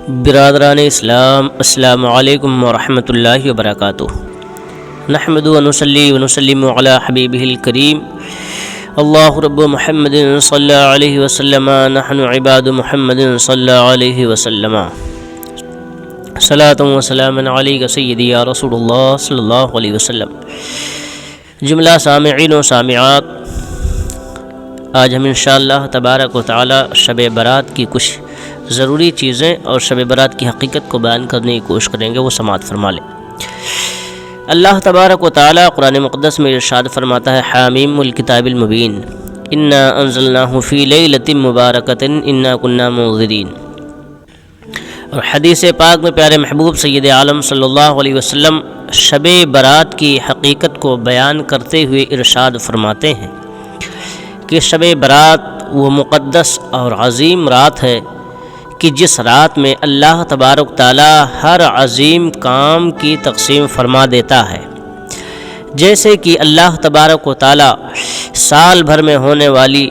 برادران اسلام، السلام علیکم ورحمۃ اللہ وبرکاتہ۔ نحمد و نصلی و نسلم علی حبیبہ الکریم، اللہ رب محمد صلی اللہ علیہ وسلم، نحن عباد محمد صلی اللہ علیہ وسلم، صلاۃ و سلام علیک سیدی یا رسول اللہ صلی اللہ علیہ وسلم۔ جملہ سامعین و سامعات، آج ہم انشاءاللہ تبارک و تعالی شب برات کی کچھ ضروری چیزیں اور شب برات کی حقیقت کو بیان کرنے کی کوشش کریں گے، وہ سماعت فرما لیں۔ اللہ تبارک و تعالی قرآن مقدس میں ارشاد فرماتا ہے، حامیم الکتاب المبین، انا انزلناہ فی لیلۃ مبارکۃ انا کنا منذرین۔ اور حدیث پاک میں پیارے محبوب سید عالم صلی اللہ علیہ وسلم شب برات کی حقیقت کو بیان کرتے ہوئے ارشاد فرماتے ہیں کہ شب برات وہ مقدس اور عظیم رات ہے کہ جس رات میں اللہ تبارک تعالی ہر عظیم کام کی تقسیم فرما دیتا ہے۔ جیسے کہ اللہ تبارک و تعالی سال بھر میں ہونے والی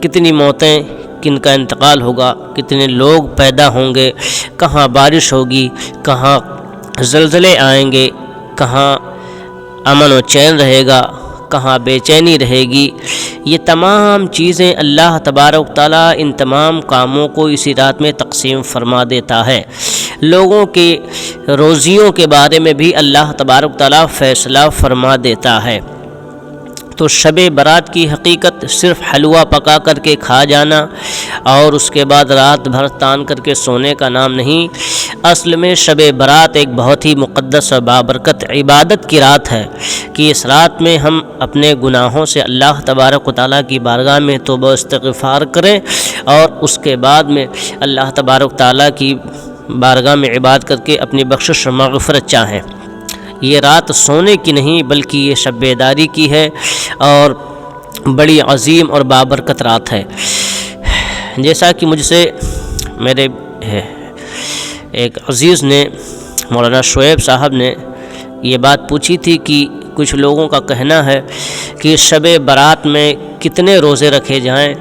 کتنی موتیں، کن کا انتقال ہوگا، کتنے لوگ پیدا ہوں گے، کہاں بارش ہوگی، کہاں زلزلے آئیں گے، کہاں امن و چین رہے گا، کہاں بے چینی رہے گی، یہ تمام چیزیں اللہ تبارک تعالیٰ ان تمام کاموں کو اسی رات میں تقسیم فرما دیتا ہے۔ لوگوں کی روزیوں کے بارے میں بھی اللہ تبارک تعالیٰ فیصلہ فرما دیتا ہے۔ تو شب برات کی حقیقت صرف حلوہ پکا کر کے کھا جانا اور اس کے بعد رات بھر تان کر کے سونے کا نام نہیں۔ اصل میں شب برات ایک بہت ہی مقدس و بابرکت عبادت کی رات ہے کہ اس رات میں ہم اپنے گناہوں سے اللہ تبارک و تعالیٰ کی بارگاہ میں توبہ و استغفار کریں اور اس کے بعد میں اللہ تبارک و تعالیٰ کی بارگاہ میں عبادت کر کے اپنی بخشش و مغفرت چاہیں۔ یہ رات سونے کی نہیں بلکہ یہ شب بیداری کی ہے اور بڑی عظیم اور بابرکت رات ہے۔ جیسا کہ مجھ سے میرے ایک عزیز نے، مولانا شعیب صاحب نے یہ بات پوچھی تھی کہ کچھ لوگوں کا کہنا ہے کہ شب برات میں کتنے روزے رکھے جائیں،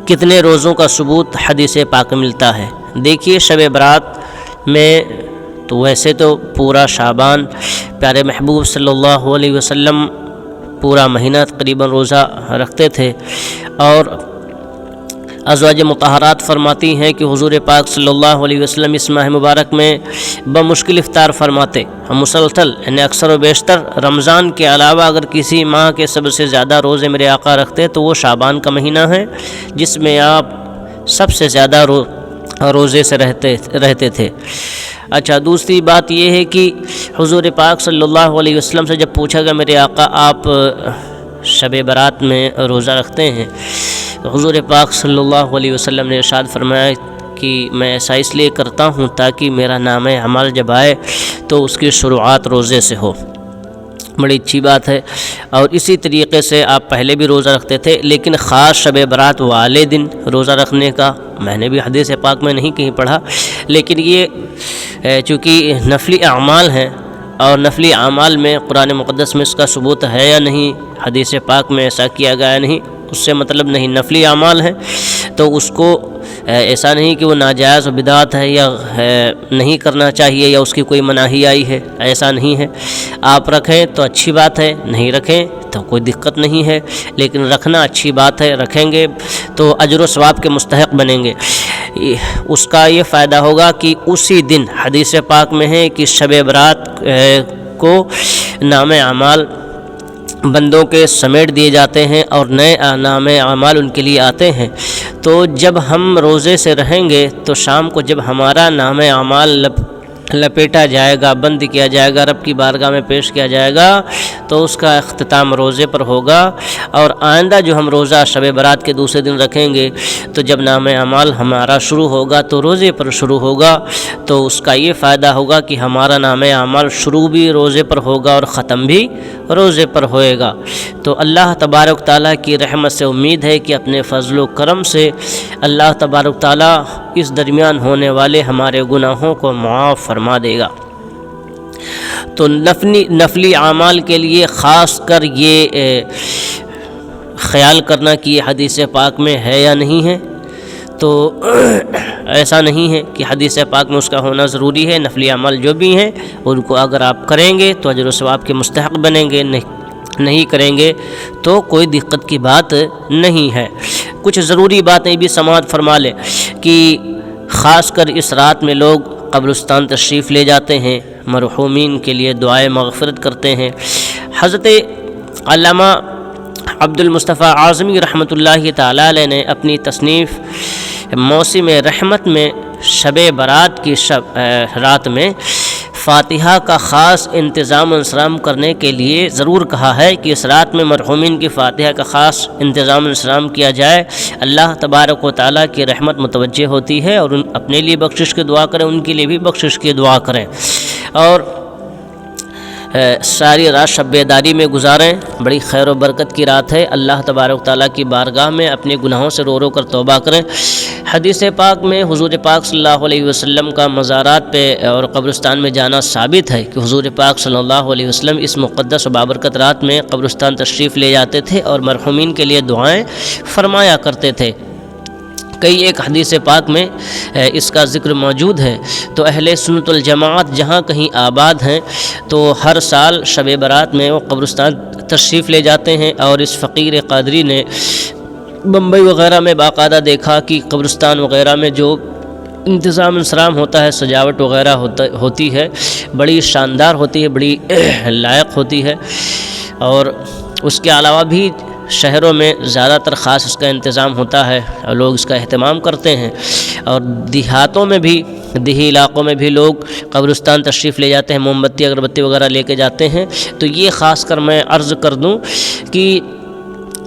کتنے روزوں کا ثبوت حدیث پاک ملتا ہے۔ دیکھیے شب برات میں تو ویسے تو پورا شعبان پیارے محبوب صلی اللہ علیہ وسلم پورا مہینہ تقریباً روزہ رکھتے تھے، اور ازواج مطہرات فرماتی ہیں کہ حضور پاک صلی اللہ علیہ وسلم اس ماہ مبارک میں بمشکل افطار فرماتے۔ ہم مسلسل یعنی اکثر و بیشتر رمضان کے علاوہ اگر کسی ماہ کے سب سے زیادہ روزے میرے آقا رکھتے تو وہ شعبان کا مہینہ ہے، جس میں آپ سب سے زیادہ روزے سے رہتے تھے۔ اچھا، دوسری بات یہ ہے کہ حضور پاک صلی اللہ علیہ وسلم سے جب پوچھا گیا میرے آقا آپ شب برات میں روزہ رکھتے ہیں، حضور پاک صلی اللہ علیہ وسلم نے ارشاد فرمایا کہ میں ایسا اس لیے کرتا ہوں تاکہ میرا نام اعمال جب آئے تو اس کی شروعات روزے سے ہو۔ بڑی اچھی بات ہے۔ اور اسی طریقے سے آپ پہلے بھی روزہ رکھتے تھے، لیکن خاص شب برات والے دن روزہ رکھنے کا میں نے بھی حدیث پاک میں نہیں کہیں پڑھا، لیکن یہ چونکہ نفلی اعمال ہیں اور نفلی اعمال میں قرآن مقدس میں اس کا ثبوت ہے یا نہیں، حدیث پاک میں ایسا کیا گیا نہیں، اس سے مطلب نہیں، نفلی اعمال ہیں تو اس کو ایسا نہیں کہ وہ ناجائز و بدعت ہے یا نہیں کرنا چاہیے یا اس کی کوئی مناہی آئی ہے، ایسا نہیں ہے۔ آپ رکھیں تو اچھی بات ہے، نہیں رکھیں تو کوئی دقت نہیں ہے، لیکن رکھنا اچھی بات ہے، رکھیں گے تو اجر و ثواب کے مستحق بنیں گے۔ اس کا یہ فائدہ ہوگا کہ اسی دن حدیث پاک میں ہے کہ شب برات کو نام اعمال بندوں کے سمیٹ دیے جاتے ہیں اور نئے نام اعمال ان کے لیے آتے ہیں۔ تو جب ہم روزے سے رہیں گے تو شام کو جب ہمارا نام اعمال لپیٹا جائے گا، بند کیا جائے گا، رب کی بارگاہ میں پیش کیا جائے گا تو اس کا اختتام روزے پر ہوگا، اور آئندہ جو ہم روزہ شب برات کے دوسرے دن رکھیں گے تو جب نام اعمال ہمارا شروع ہوگا تو روزے پر شروع ہوگا، تو اس کا یہ فائدہ ہوگا کہ ہمارا نام اعمال شروع بھی روزے پر ہوگا اور ختم بھی روزے پر ہوئے گا۔ تو اللہ تبارک تعالیٰ کی رحمت سے امید ہے کہ اپنے فضل و کرم سے اللہ تبارک تعالیٰ اس درمیان ہونے والے ہمارے گناہوں کو معاف فرما دے گا۔ تو نفلی اعمال کے لیے خاص کر یہ خیال کرنا کہ یہ حدیث پاک میں ہے یا نہیں ہے، تو ایسا نہیں ہے کہ حدیث پاک میں اس کا ہونا ضروری ہے۔ نفلی عمل جو بھی ہیں ان کو اگر آپ کریں گے تو اجر و ثواب کے مستحق بنیں گے، نہیں کریں گے تو کوئی دقت کی بات نہیں ہے۔ کچھ ضروری باتیں بھی سماعت فرما لیں کہ خاص کر اس رات میں لوگ قبرستان تشریف لے جاتے ہیں، مرحومین کے لیے دعائے مغفرت کرتے ہیں۔ حضرت علامہ عبد المصطفیٰ اعظمی رحمۃ اللہ تعالی علیہ نے اپنی تصنیف موسم رحمت میں شب برات کی رات میں فاتحہ کا خاص انتظام و انصرام کرنے کے لیے ضرور کہا ہے کہ اس رات میں مرحومین کی فاتحہ کا خاص انتظام و انصرام کیا جائے۔ اللہ تبارک و تعالیٰ کی رحمت متوجہ ہوتی ہے، اور اپنے لیے بخشش کی دعا کریں، ان کے لیے بھی بخشش کی دعا کریں، اور ساری رات شب بیداری میں گزاریں۔ بڑی خیر و برکت کی رات ہے۔ اللہ تبارک و تعالیٰ کی بارگاہ میں اپنے گناہوں سے رو رو کر توبہ کریں۔ حدیث پاک میں حضور پاک صلی اللہ علیہ وسلم کا مزارات پہ اور قبرستان میں جانا ثابت ہے کہ حضور پاک صلی اللہ علیہ وسلم اس مقدس و بابرکت رات میں قبرستان تشریف لے جاتے تھے اور مرحومین کے لیے دعائیں فرمایا کرتے تھے۔ کئی ایک حدیث پاک میں اس کا ذکر موجود ہے۔ تو اہل سنت الجماعت جہاں کہیں آباد ہیں تو ہر سال شب برات میں وہ قبرستان تشریف لے جاتے ہیں، اور اس فقیر قادری نے بمبئی وغیرہ میں باقاعدہ دیکھا کہ قبرستان وغیرہ میں جو انتظام انصرام ہوتا ہے، سجاوٹ وغیرہ ہوتی ہے، بڑی شاندار ہوتی ہے، بڑی لائق ہوتی ہے، اور اس کے علاوہ بھی شہروں میں زیادہ تر خاص اس کا انتظام ہوتا ہے اور لوگ اس کا اہتمام کرتے ہیں، اور دیہاتوں میں بھی، دیہی علاقوں میں بھی لوگ قبرستان تشریف لے جاتے ہیں، موم بتی اگربتی وغیرہ لے کے جاتے ہیں۔ تو یہ خاص کر میں عرض کر دوں کہ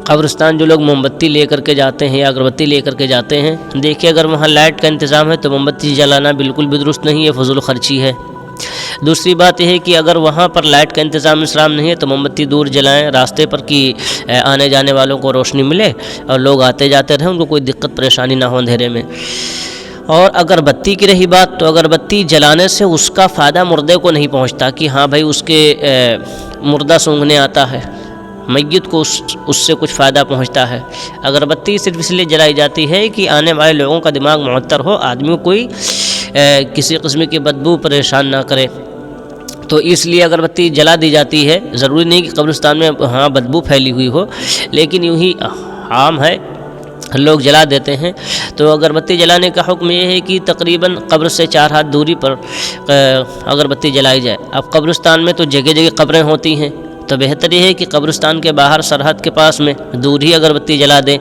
قبرستان جو لوگ موم بتی لے کر کے جاتے ہیں یا اگربتی لے کر کے جاتے ہیں، دیکھیے اگر وہاں لائٹ کا انتظام ہے تو موم بتی جلانا بالکل بھی درست نہیں ہے، فضول خرچی ہے۔ دوسری بات یہ ہے کہ اگر وہاں پر لائٹ کا انتظام انصرام نہیں ہے تو موم بتی دور جلائیں، راستے پر کہ آنے جانے والوں کو روشنی ملے اور لوگ آتے جاتے رہیں، ان کو کوئی دقت پریشانی نہ ہو اندھیرے میں۔ اور اگربتی کی رہی بات، تو اگربتی جلانے سے اس کا فائدہ مردے کو نہیں پہنچتا کہ ہاں بھائی اس کے مردہ سونگھنے آتا ہے، میت کو اس سے کچھ فائدہ پہنچتا ہے۔ اگربتی صرف اس لیے جلائی جاتی ہے کہ آنے والے لوگوں کا دماغ معطر ہو، آدمی کو کوئی کسی قسم کی بدبو پریشان نہ کرے، تو اس لیے اگربتی جلا دی جاتی ہے۔ ضروری نہیں کہ قبرستان میں ہاں بدبو پھیلی ہوئی ہو، لیکن یوں ہی عام ہے، لوگ جلا دیتے ہیں۔ تو اگربتی جلانے کا حکم یہ ہے کہ تقریباً قبر سے 4 ہاتھ دوری پر اگربتی جلائی جائے۔ اب قبرستان میں تو جگہ جگہ قبریں ہوتی ہیں، تو بہتر یہ ہے کہ قبرستان کے باہر سرحد کے پاس میں دور ہی اگربتی جلا دیں،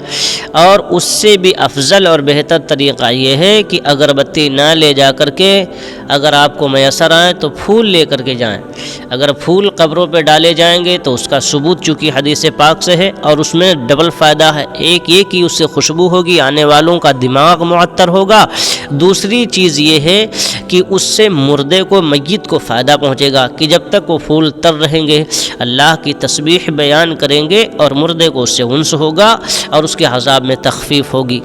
اور اس سے بھی افضل اور بہتر طریقہ یہ ہے کہ اگربتی نہ لے جا کر کے اگر آپ کو میسر آئے تو پھول لے کر کے جائیں۔ اگر پھول قبروں پہ ڈالے جائیں گے تو اس کا ثبوت چونکہ حدیث پاک سے ہے، اور اس میں ڈبل فائدہ ہے، ایک یہ کہ اس سے خوشبو ہوگی، آنے والوں کا دماغ معطر ہوگا، دوسری چیز یہ ہے کہ اس سے مردے کو، میت کو فائدہ پہنچے گا کہ جب تک وہ پھول تر رہیں گے اللہ کی تسبیح بیان کریں گے اور مردے کو اس سے انس ہوگا اور اس کے عذاب میں تخفیف ہوگی۔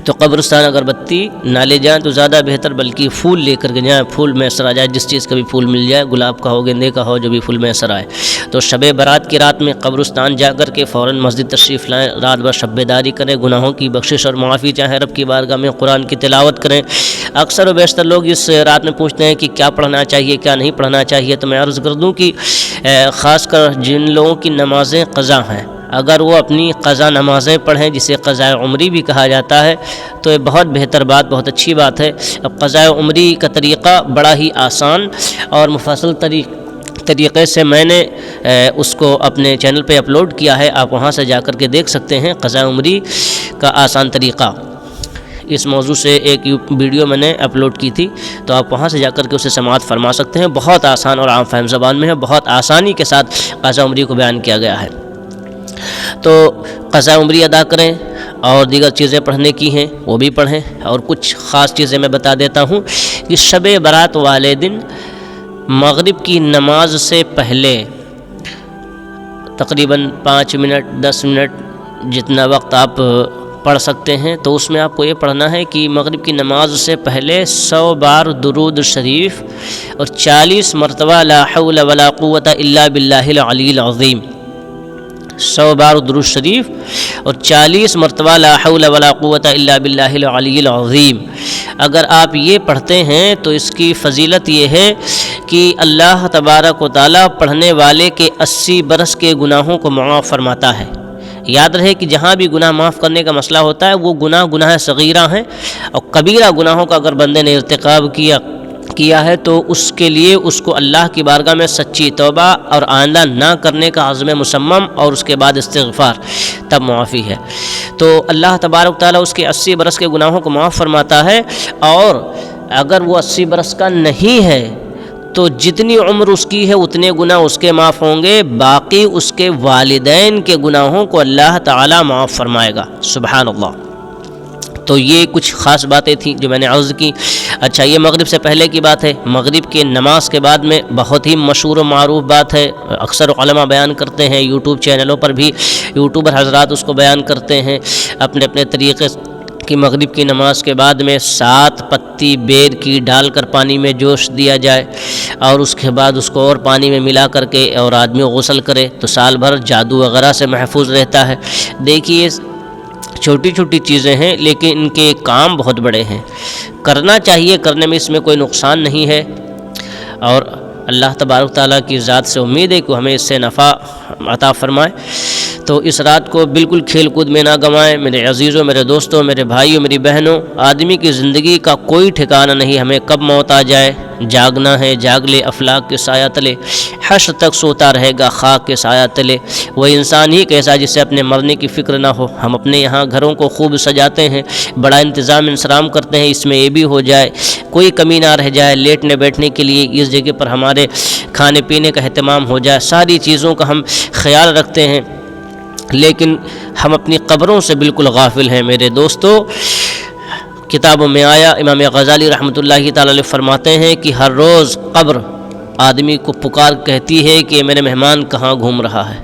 تو قبرستان اگربتی نہ لے جائیں تو زیادہ بہتر، بلکہ پھول لے کر کے جائیں، پھول میسر آ جائے، جس چیز کا بھی پھول مل جائے، گلاب کا ہو، گندے کا ہو، جو بھی پھول میسر آئے۔ تو شب برات کی رات میں قبرستان جا کر کے فوراً مسجد تشریف لائیں، رات بھر شب بیداری کریں، گناہوں کی بخشش اور معافی چاہیں، رب کی بارگاہ میں قرآن کی تلاوت کریں۔ اکثر و بیشتر لوگ اس رات میں پوچھتے ہیں کہ کیا پڑھنا چاہیے، کیا نہیں پڑھنا چاہیے، تو میں عرض کر دوں کہ خاص کر جن لوگوں کی نمازیں قضا ہیں، اگر وہ اپنی قضا نمازیں پڑھیں، جسے قضاء عمری بھی کہا جاتا ہے، تو یہ بہت بہتر بات، بہت اچھی بات ہے۔ اب قضاء عمری کا طریقہ بڑا ہی آسان اور مفصل طریقے سے میں نے اس کو اپنے چینل پہ اپلوڈ کیا ہے، آپ وہاں سے جا کر کے دیکھ سکتے ہیں قضاء عمری کا آسان طریقہ۔ اس موضوع سے ایک ویڈیو میں نے اپلوڈ کی تھی، تو آپ وہاں سے جا کر کے اسے سماعت فرما سکتے ہیں۔ بہت آسان اور عام فہم زبان میں ہے، بہت آسانی کے ساتھ قضاء عمری کو بیان کیا گیا ہے۔ تو قضاء عمری ادا کریں، اور دیگر چیزیں پڑھنے کی ہیں وہ بھی پڑھیں، اور کچھ خاص چیزیں میں بتا دیتا ہوں کہ شب برات والے دن مغرب کی نماز سے پہلے تقریباً 5 منٹ 10 منٹ جتنا وقت آپ پڑھ سکتے ہیں، تو اس میں آپ کو یہ پڑھنا ہے کہ مغرب کی نماز سے پہلے 100 بار درود شریف اور 40 مرتبہ لا حول ولا قوت الا باللہ العلی العظیم، 100 بار درود شریف اور 40 مرتبہ لا حول ولا قوت الا باللہ العلی العظیم اگر آپ یہ پڑھتے ہیں تو اس کی فضیلت یہ ہے کہ اللہ تبارک و تعالیٰ پڑھنے والے کے 80 برس کے گناہوں کو معاف فرماتا ہے۔ یاد رہے کہ جہاں بھی گناہ معاف کرنے کا مسئلہ ہوتا ہے وہ گناہ صغیرہ ہیں، اور کبیرہ گناہوں کا اگر بندے نے ارتکاب کیا ہے تو اس کے لیے اس کو اللہ کی بارگاہ میں سچی توبہ اور آئندہ نہ کرنے کا عزم مصمم اور اس کے بعد استغفار، تب معافی ہے۔ تو اللہ تبارک تعالیٰ اس کے 80 برس کے گناہوں کو معاف فرماتا ہے، اور اگر وہ 80 برس کا نہیں ہے تو جتنی عمر اس کی ہے اتنے گناہ اس کے معاف ہوں گے، باقی اس کے والدین کے گناہوں کو اللہ تعالیٰ معاف فرمائے گا۔ سبحان اللہ۔ تو یہ کچھ خاص باتیں تھیں جو میں نے عرض کی۔ اچھا، یہ مغرب سے پہلے کی بات ہے۔ مغرب کے نماز کے بعد میں بہت ہی مشہور و معروف بات ہے، اکثر علماء بیان کرتے ہیں، یوٹیوب چینلوں پر بھی یوٹیوبر حضرات اس کو بیان کرتے ہیں اپنے اپنے طریقے کہ مغرب کی نماز کے بعد میں 7 پتی بیر کی ڈال کر پانی میں جوش دیا جائے، اور اس کے بعد اس کو اور پانی میں ملا کر کے اور آدمی غسل کرے تو سال بھر جادو وغیرہ سے محفوظ رہتا ہے۔ دیکھیے، چھوٹی چھوٹی چیزیں ہیں لیکن ان کے کام بہت بڑے ہیں، کرنا چاہیے، کرنے میں اس میں کوئی نقصان نہیں ہے، اور اللہ تبارک تعالیٰ کی ذات سے امید ہے کہ ہمیں اس سے نفع عطا فرمائے۔ تو اس رات کو بالکل کھیل کود میں نہ گنوائیں میرے عزیزوں، میرے دوستوں، میرے بھائیوں، میری بہنوں۔ آدمی کی زندگی کا کوئی ٹھکانہ نہیں، ہمیں کب موت آ جائے۔ جاگنا ہے، جاگ لے افلاک کے سایہ تلے، حشر تک سوتا رہے گا خاک کے سایہ تلے۔ وہ انسان ہی کیسا جسے اپنے مرنے کی فکر نہ ہو۔ ہم اپنے یہاں گھروں کو خوب سجاتے ہیں، بڑا انتظام انسرام کرتے ہیں، اس میں یہ بھی ہو جائے، کوئی کمی نہ رہ جائے، لیٹنے بیٹھنے کے لیے اس جگہ پر ہمارے کھانے پینے کا اہتمام ہو جائے، ساری چیزوں کا ہم خیال رکھتے ہیں، لیکن ہم اپنی قبروں سے بالکل غافل ہیں میرے دوستو۔ کتابوں میں آیا، امام غزالی رحمۃ اللہ تعالی علیہ فرماتے ہیں کہ ہر روز قبر آدمی کو پکار کہتی ہے کہ میرے مہمان کہاں گھوم رہا ہے،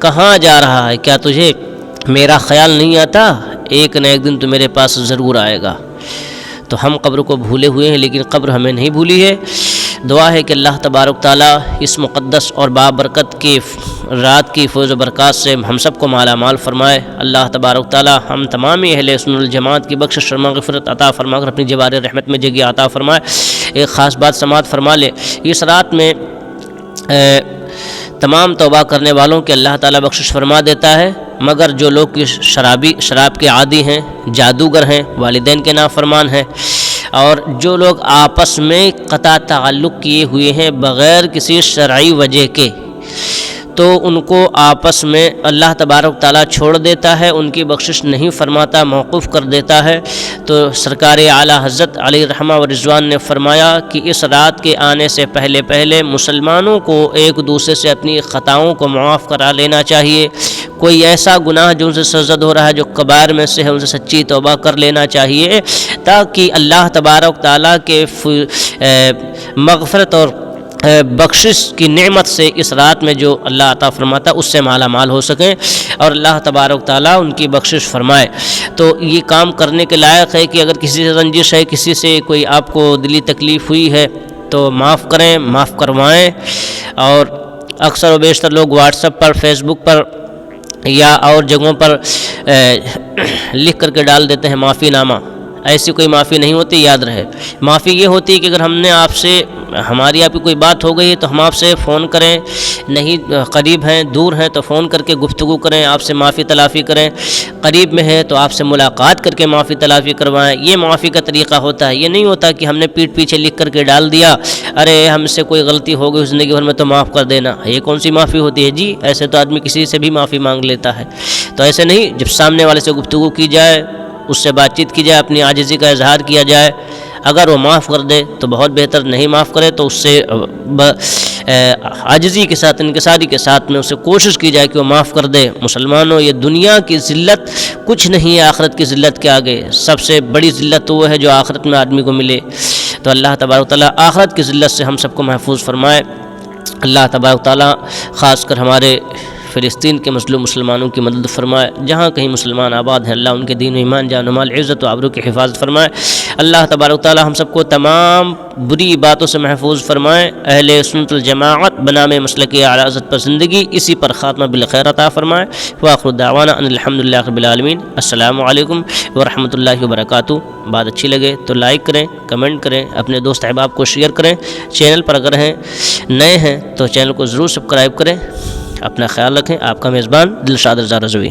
کہاں جا رہا ہے، کیا تجھے میرا خیال نہیں آتا؟ ایک نہ ایک دن تو میرے پاس ضرور آئے گا۔ تو ہم قبر کو بھولے ہوئے ہیں، لیکن قبر ہمیں نہیں بھولی ہے۔ دعا ہے کہ اللہ تبارک تعالیٰ اس مقدس اور بابرکت کی رات کی فیض و برکات سے ہم سب کو مالا مال فرمائے۔ اللہ تبارک تعالیٰ ہم تمام اہل سنت الجماعت کی بخشش اور مغفرت عطا فرما کر اپنی جوار رحمت میں جگہ عطا فرمائے۔ ایک خاص بات سماعت فرما لے، اس رات میں تمام توبہ کرنے والوں کے اللہ تعالیٰ بخشش فرما دیتا ہے، مگر جو لوگ شراب کے عادی ہیں، جادوگر ہیں، والدین کے نافرمان ہیں، اور جو لوگ آپس میں قطع تعلق کیے ہوئے ہیں بغیر کسی شرعی وجہ کے، تو ان کو آپس میں اللہ تبارک تعالیٰ چھوڑ دیتا ہے، ان کی بخشش نہیں فرماتا، موقوف کر دیتا ہے۔ تو سرکار اعلیٰ حضرت علیہ رحمہ و رضوان نے فرمایا کہ اس رات کے آنے سے پہلے مسلمانوں کو ایک دوسرے سے اپنی خطاؤں کو معاف کرا لینا چاہیے۔ کوئی ایسا گناہ جو ان سے سرزد ہو رہا ہے، جو کبائر میں سے ہے، ان سے سچی توبہ کر لینا چاہیے، تاکہ اللہ تبارک تعالیٰ کے مغفرت اور بخشش کی نعمت سے اس رات میں جو اللہ عطا فرماتا اس سے مالا مال ہو سکیں، اور اللہ تبارک تعالیٰ ان کی بخشش فرمائے۔ تو یہ کام کرنے کے لائق ہے کہ اگر کسی سے رنجش ہے، کسی سے کوئی آپ کو دلی تکلیف ہوئی ہے تو معاف کریں، معاف کروائیں۔ اور اکثر و بیشتر لوگ واٹس ایپ پر، فیس بک پر یا اور جگہوں پر لکھ کر کے ڈال دیتے ہیں معافی نامہ۔ ایسی کوئی معافی نہیں ہوتی، یاد رہے۔ معافی یہ ہوتی ہے کہ اگر ہم نے ہماری آپ کی کوئی بات ہو گئی ہے تو ہم آپ سے فون کریں، نہیں قریب ہیں دور ہیں تو فون کر کے گفتگو کریں، آپ سے معافی تلافی کریں، قریب میں ہے تو آپ سے ملاقات کر کے معافی تلافی کروائیں۔ یہ معافی کا طریقہ ہوتا ہے۔ یہ نہیں ہوتا کہ ہم نے پیٹھ پیچھے لکھ کر کے ڈال دیا، ارے ہم سے کوئی غلطی ہو گئی زندگی بھر میں تو معاف کر دینا۔ یہ کون سی معافی ہوتی ہے جی؟ ایسے تو آدمی کسی سے بھی معافی مانگ لیتا ہے۔ تو ایسے نہیں، جب سامنے والے سے گفتگو کی جائے، اس سے بات چیت کی جائے، اپنی عاجزی کا اظہار کیا جائے، اگر وہ معاف کر دے تو بہت بہتر، نہیں معاف کرے تو اس سے عاجزی کے ساتھ، انکساری کے ساتھ میں اسے کوشش کی جائے کہ وہ معاف کر دے۔ مسلمانوں، یہ دنیا کی ذلت کچھ نہیں ہے آخرت کی ذلت کے آگے۔ سب سے بڑی ذلت وہ ہے جو آخرت میں آدمی کو ملے۔ تو اللہ تبارک تعالیٰ آخرت کی ذلت سے ہم سب کو محفوظ فرمائے۔ اللہ تبارک تعالیٰ خاص کر ہمارے فلسطین کے مظلوم مسلمانوں کی مدد فرمائے، جہاں کہیں مسلمان آباد ہیں اللہ ان کے دین و ایمان جان و مال عزت و آبرو کی حفاظت فرمائے۔ اللہ تبارک تعالی ہم سب کو تمام بری باتوں سے محفوظ فرمائے، اہل سنت الجماعت بنام مسلک اعلی حضرت پر زندگی، اسی پر خاتمہ بالخیر عطا فرمائے۔ وآخر دعوانا ان الحمدللہ رب العالمین۔ السلام علیکم ورحمۃ اللہ وبرکاتہ۔ بات اچھی لگے تو لائک کریں، کمنٹ کریں، اپنے دوست احباب کو شیئر کریں۔ چینل پر اگر نئے ہیں تو چینل کو ضرور سبسکرائب کریں۔ اپنا خیال رکھیں۔ آپ کا میزبان دلشاد رضا رضوی۔